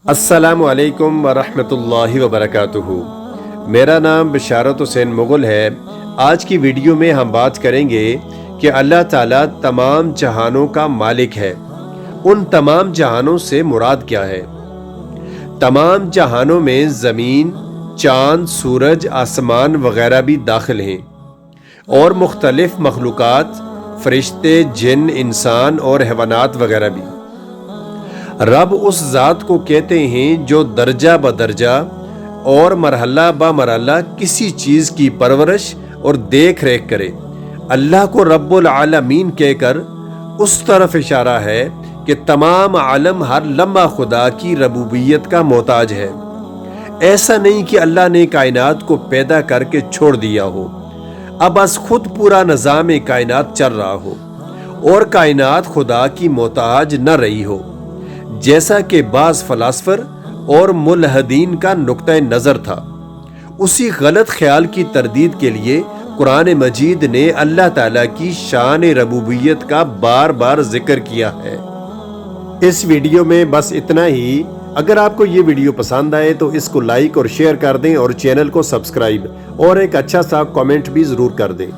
السلام علیکم ورحمۃ اللہ وبرکاتہ۔ میرا نام بشارت حسین مغل ہے۔ آج کی ویڈیو میں ہم بات کریں گے کہ اللہ تعالیٰ تمام جہانوں کا مالک ہے۔ ان تمام جہانوں سے مراد کیا ہے؟ تمام جہانوں میں زمین، چاند، سورج، آسمان وغیرہ بھی داخل ہیں، اور مختلف مخلوقات، فرشتے، جن، انسان اور حیوانات وغیرہ بھی۔ رب اس ذات کو کہتے ہیں جو درجہ بدرجہ اور مرحلہ بمرحلہ کسی چیز کی پرورش اور دیکھ ریکھ کرے۔ اللہ کو رب العالمین کہہ کر اس طرف اشارہ ہے کہ تمام عالم ہر لمحہ خدا کی ربوبیت کا محتاج ہے۔ ایسا نہیں کہ اللہ نے کائنات کو پیدا کر کے چھوڑ دیا ہو، اب بس خود پورا نظام کائنات چل رہا ہو اور کائنات خدا کی محتاج نہ رہی ہو، جیسا کہ بعض فلاسفر اور ملحدین کا نقطہ نظر تھا۔ اسی غلط خیال کی تردید کے لیے قرآن مجید نے اللہ تعالیٰ کی شان ربوبیت کا بار بار ذکر کیا ہے۔ اس ویڈیو میں بس اتنا ہی۔ اگر آپ کو یہ ویڈیو پسند آئے تو اس کو لائک اور شیئر کر دیں، اور چینل کو سبسکرائب اور ایک اچھا سا کامنٹ بھی ضرور کر دیں۔